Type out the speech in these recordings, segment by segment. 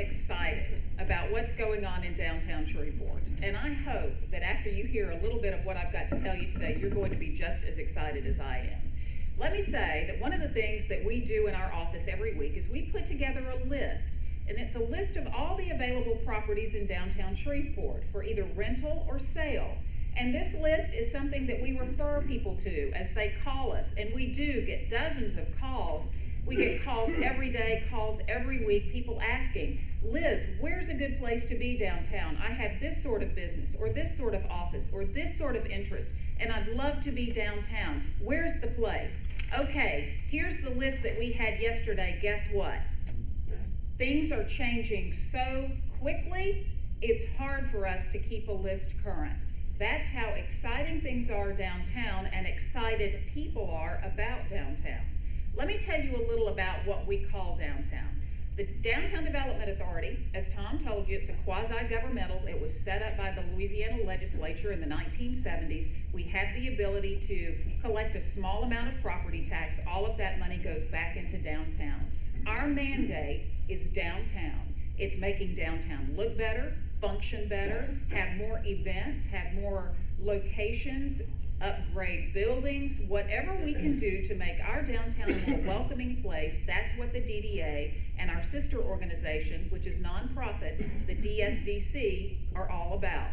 excited about what's going on in downtown Shreveport, and I hope that after you hear a little bit of what I've got to tell you today, you're going to be just as excited as I am. Let me say that one of the things that we do in our office every week is we put together a list, and it's a list of all the available properties in downtown Shreveport for either rental or sale. And this list is something that we refer people to as they call us, and we do get dozens of calls. We get calls every day, calls every week, people asking, Liz, where's a good place to be downtown? I have this sort of business, or this sort of office, or this sort of interest, and I'd love to be downtown. Where's the place? Okay, here's the list that we had yesterday. Guess what? Things are changing so quickly, it's hard for us to keep a list current. That's how exciting things are downtown and excited people are about downtown. Let me tell you a little about what we call downtown. The Downtown Development Authority, as Tom told you, it's a quasi-governmental. It was set up by the Louisiana legislature in the 1970s. We have the ability to collect a small amount of property tax. All of that money goes back into downtown. Our mandate is downtown. It's making downtown look better, function better, have more events, have more locations, upgrade buildings, whatever we can do to make our downtown a more welcoming place. That's what the DDA and our sister organization, which is nonprofit, the DSDC, are all about.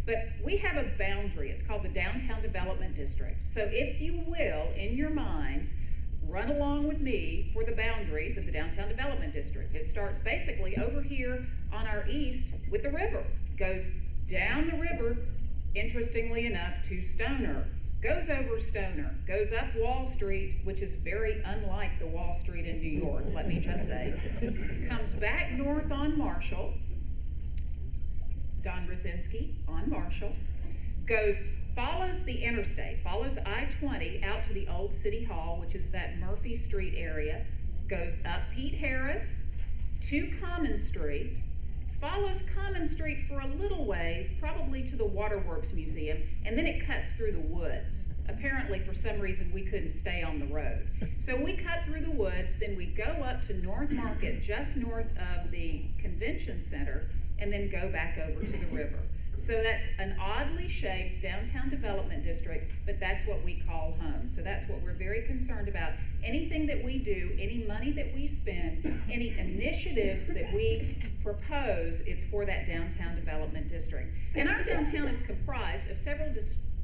But we have a boundary. It's called the Downtown Development District. So if you will, in your minds, run along with me for the boundaries of the Downtown Development District. It starts basically over here on our east with the river, goes down the river, interestingly enough, to Stoner, goes over Stoner, goes up Wall Street, which is very unlike the Wall Street in New York, let me just say, comes back north on Marshall, Don Brzezinski on Marshall, follows the interstate, follows I-20 out to the old City Hall, which is that Murphy Street area, goes up Pete Harris to Common Street, follows Common Street for a little ways, probably to the Waterworks Museum, and then it cuts through the woods. Apparently, for some reason, we couldn't stay on the road. So we cut through the woods, then we go up to North Market, just north of the convention center, and then go back over to the river. So that's an oddly shaped downtown development district, but that's what we call home. So that's what we're very concerned about. Anything that we do, any money that we spend, any initiatives that we propose, it's for that downtown development district. And our downtown is comprised of several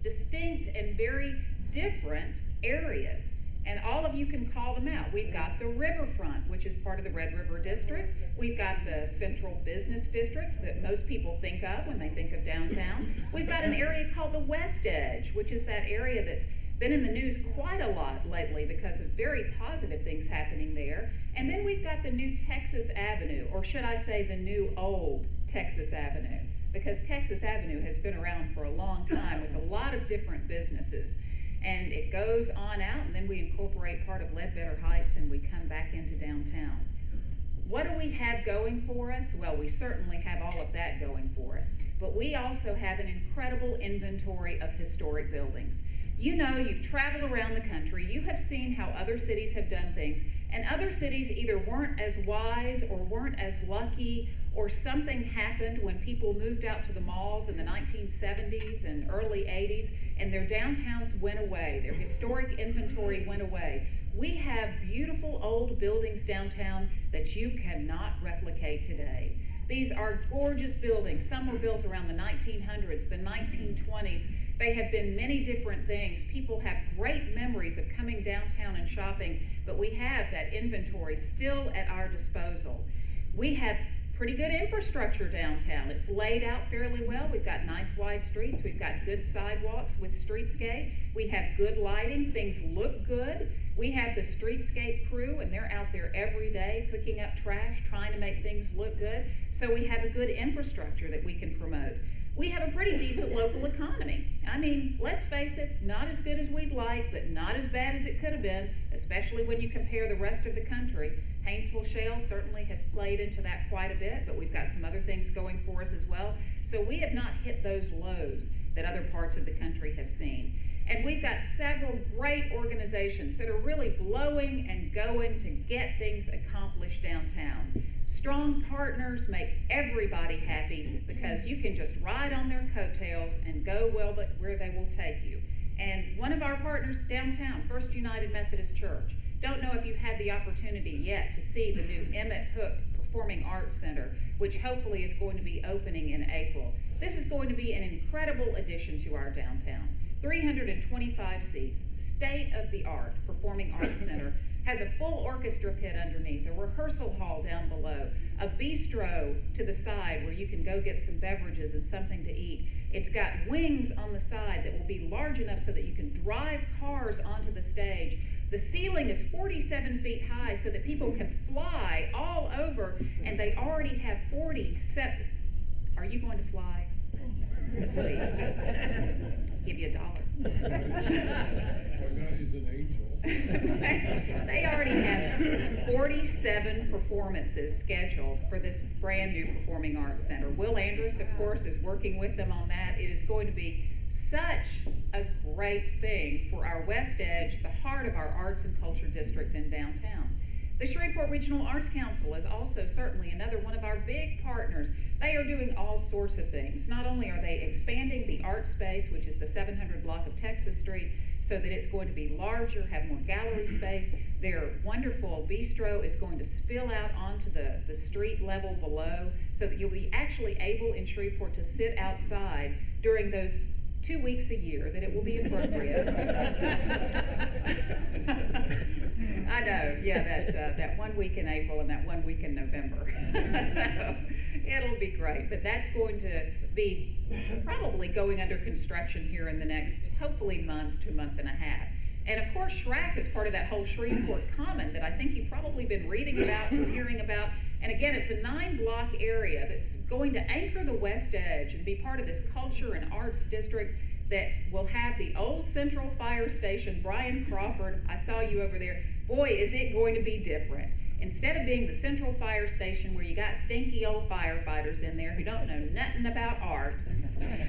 distinct and very different areas. And all of you can call them out. We've got the riverfront, which is part of the Red River District. We've got the Central Business District that most people think of when they think of downtown. We've got an area called the West Edge, which is that area that's been in the news quite a lot lately because of very positive things happening there. And then we've got the new Texas Avenue, or should I say the new old Texas Avenue, because Texas Avenue has been around for a long time with a lot of different businesses. And it goes on out, and then we incorporate part of Ledbetter Heights, and we come back into downtown. What do we have going for us? Well, we certainly have all of that going for us, but we also have an incredible inventory of historic buildings. You know, you've traveled around the country, you have seen how other cities have done things, and other cities either weren't as wise or weren't as lucky, or something happened when people moved out to the malls in the 1970s and early 80s, and their downtowns went away, their historic inventory went away. We have beautiful old buildings downtown that you cannot replicate today. These are gorgeous buildings. Some were built around the 1900s, the 1920s. They have been many different things. People have great memories of coming downtown and shopping, but we have that inventory still at our disposal. We have pretty good infrastructure downtown. It's laid out fairly well. We've got nice wide streets. We've got good sidewalks with streetscape. We have good lighting. Things look good. We have the streetscape crew, and they're out there every day picking up trash, trying to make things look good. So we have a good infrastructure that we can promote. We have a pretty decent local economy. I mean, let's face it, not as good as we'd like, but not as bad as it could have been, especially when you compare the rest of the country. Haynesville Shale certainly has played into that quite a bit, but we've got some other things going for us as well. So we have not hit those lows that other parts of the country have seen. And we've got several great organizations that are really blowing and going to get things accomplished downtown. Strong partners make everybody happy because you can just ride on their coattails and go where they will take you. And one of our partners downtown, First United Methodist Church, don't know if you've had the opportunity yet to see the new Emmett Hook Performing Arts Center, which hopefully is going to be opening in April. This is going to be an incredible addition to our downtown. 325 seats, state-of-the-art Performing Arts Center, has a full orchestra pit underneath, a rehearsal hall down below, a bistro to the side where you can go get some beverages and something to eat. It's got wings on the side that will be large enough so that you can drive cars onto the stage. The ceiling is 47 feet high so that people can fly all over, and they already have 47. Are you going to fly? Please. Give you $1. My God is an angel. They already have 47 performances scheduled for this brand new Performing Arts Center. Will Andrus, of course, is working with them on that. It is going to be such a great thing for our West Edge, the heart of our arts and culture district in downtown. The Shreveport Regional Arts Council is also certainly another one of our big partners. They are doing all sorts of things. Not only are they expanding the art space, which is the 700 block of Texas Street, so that it's going to be larger, have more gallery space. Their wonderful bistro is going to spill out onto the street level below, so that you'll be actually able in Shreveport to sit outside during those 2 weeks a year that it will be appropriate. I know, yeah, that 1 week in April and that 1 week in November. It'll be great, but that's going to be probably going under construction here in the next, hopefully, month to month and a half. And of course, Shrek is part of that whole Shreveport Common that I think you've probably been reading about and hearing about. And again, it's a 9-block area that's going to anchor the West Edge and be part of this culture and arts district that will have the old Central Fire Station. Brian Crawford, I saw you over there. Boy, is it going to be different. Instead of being the Central Fire Station where you got stinky old firefighters in there who don't know nothing about art,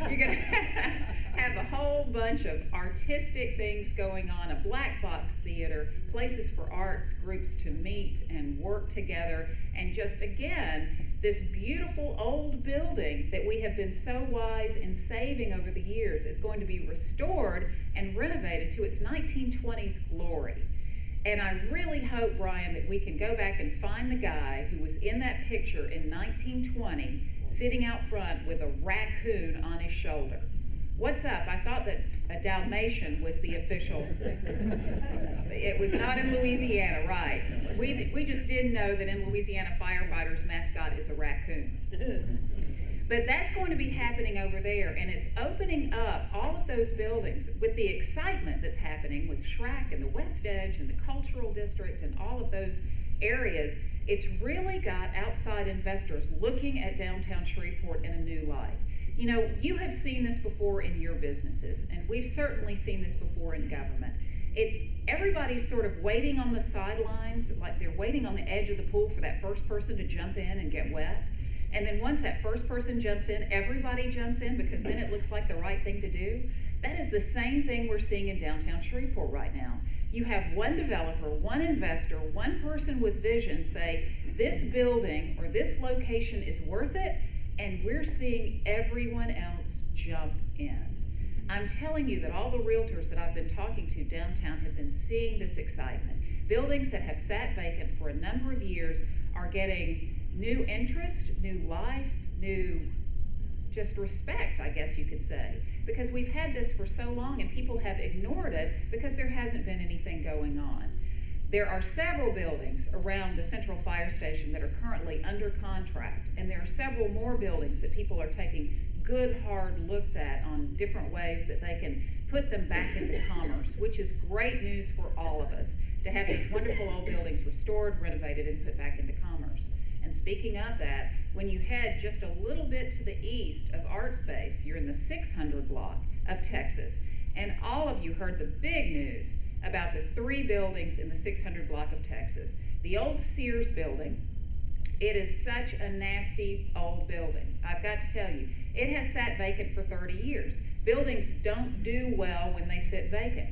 you're going to have a whole bunch of artistic things going on, a black box theater, places for arts groups to meet and work together, and just, again, this beautiful old building that we have been so wise in saving over the years is going to be restored and renovated to its 1920s glory. And I really hope, Brian, that we can go back and find the guy who was in that picture in 1920 sitting out front with a raccoon on his shoulder. What's up? I thought that a Dalmatian was the official. It was not in Louisiana, right? We just didn't know that in Louisiana, firefighters' mascot is a raccoon. But that's going to be happening over there, and it's opening up all of those buildings with the excitement that's happening with Shrek and the West Edge and the Cultural District and all of those areas. It's really got outside investors looking at downtown Shreveport in a new light. You know, you have seen this before in your businesses, and we've certainly seen this before in government. It's everybody's sort of waiting on the sidelines, like they're waiting on the edge of the pool for that first person to jump in and get wet. And then once that first person jumps in, everybody jumps in because then it looks like the right thing to do. That is the same thing we're seeing in downtown Shreveport right now. You have one developer, one investor, one person with vision say, this building or this location is worth it, and we're seeing everyone else jump in. I'm telling you that all the realtors that I've been talking to downtown have been seeing this excitement. Buildings that have sat vacant for a number of years are getting new interest, new life, new just respect, I guess you could say, because we've had this for so long and people have ignored it because there hasn't been anything going on. There are several buildings around the Central Fire Station that are currently under contract, and there are several more buildings that people are taking good hard looks at on different ways that they can put them back into commerce, which is great news for all of us to have these wonderful old buildings restored, renovated, and put back into commerce. And speaking of that, when you head just a little bit to the east of Art Space, you're in the 600 block of Texas, and all of you heard the big news about the 3 buildings in the 600 block of Texas. The old Sears building, it is such a nasty old building. I've got to tell you, it has sat vacant for 30 years. Buildings don't do well when they sit vacant.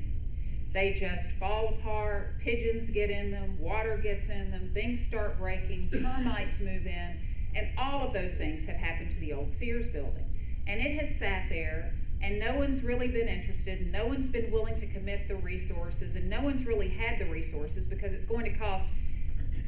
They just fall apart, pigeons get in them, water gets in them, things start breaking, termites move in, and all of those things have happened to the old Sears building. And it has sat there, and no one's really been interested, and no one's been willing to commit the resources, and no one's really had the resources because it's going to cost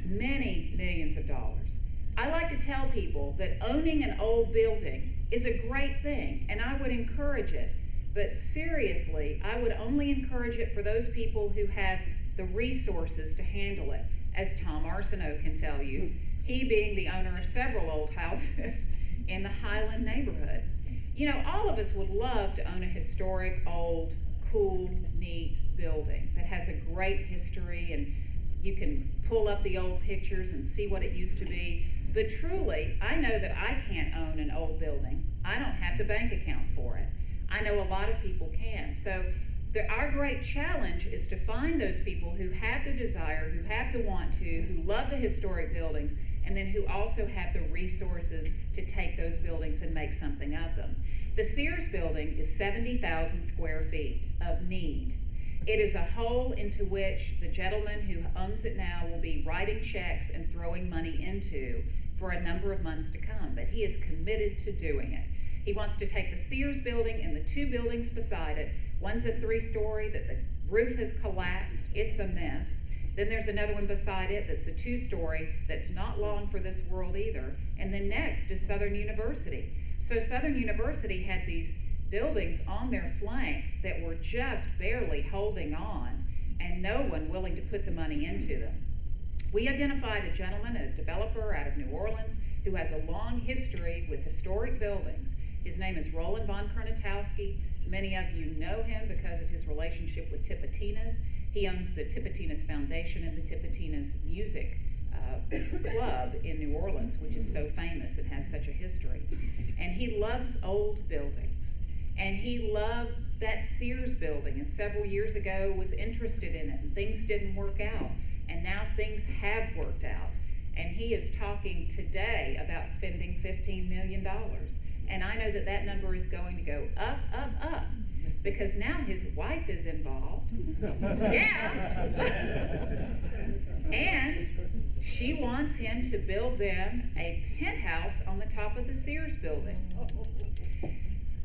many millions of dollars. I like to tell people that owning an old building is a great thing, and I would encourage it. But seriously, I would only encourage it for those people who have the resources to handle it, as Tom Arsenault can tell you, he being the owner of several old houses in the Highland neighborhood. You know, all of us would love to own a historic, old, cool, neat building that has a great history, and you can pull up the old pictures and see what it used to be. But truly, I know that I can't own an old building. I don't have the bank account for it. I know a lot of people can. So our great challenge is to find those people who have the desire, who have the want to, who love the historic buildings, and then who also have the resources to take those buildings and make something of them. The Sears building is 70,000 square feet of need. It is a hole into which the gentleman who owns it now will be writing checks and throwing money into for a number of months to come, but he is committed to doing it. He wants to take the Sears building and the two buildings beside it. One's a 3-story that the roof has collapsed, it's a mess. Then there's another one beside it that's a 2-story that's not long for this world either. And then next is Southern University. So Southern University had these buildings on their flank that were just barely holding on, and no one willing to put the money into them. We identified a gentleman, a developer out of New Orleans, who has a long history with historic buildings. His name is Roland von Kernatowski. Many of you know him because of his relationship with Tipitinas. He owns the Tipitinas Foundation and the Tipitinas Music Club in New Orleans, which is so famous and has such a history. And he loves old buildings. And he loved that Sears building, and several years ago was interested in it, and things didn't work out. And now things have worked out. And he is talking today about spending $15 million. And I know that that number is going to go up, up, up, because now his wife is involved. Yeah. And she wants him to build them a penthouse on the top of the Sears building.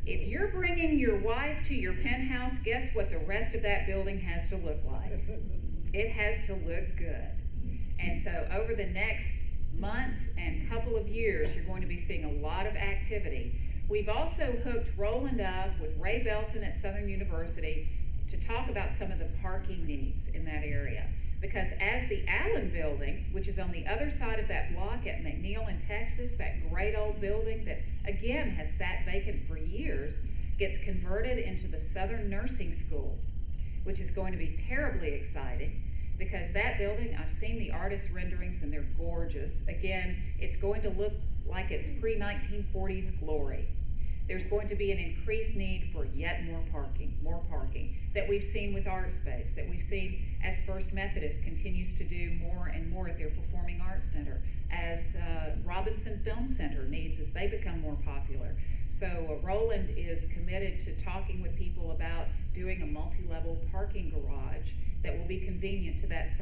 If you're bringing your wife to your penthouse, guess what the rest of that building has to look like? It has to look good. And so over the next months and couple of years, you're going to be seeing a lot of activity. We've also hooked Roland up with Ray Belton at Southern University to talk about some of the parking needs in that area. Because as the Allen building, which is on the other side of that block at McNeil in Texas, that great old building that again has sat vacant for years, gets converted into the Southern Nursing School, which is going to be terribly exciting. Because that building, I've seen the artist renderings and they're gorgeous. Again, it's going to look like it's pre-1940s glory. There's going to be an increased need for yet more parking that we've seen with Art Space, that we've seen as First Methodist continues to do more and more at their Performing Arts Center, as Robinson Film Center needs as they become more popular. So Roland is committed to talking with people about doing a multi-level parking garage that will be convenient to that site.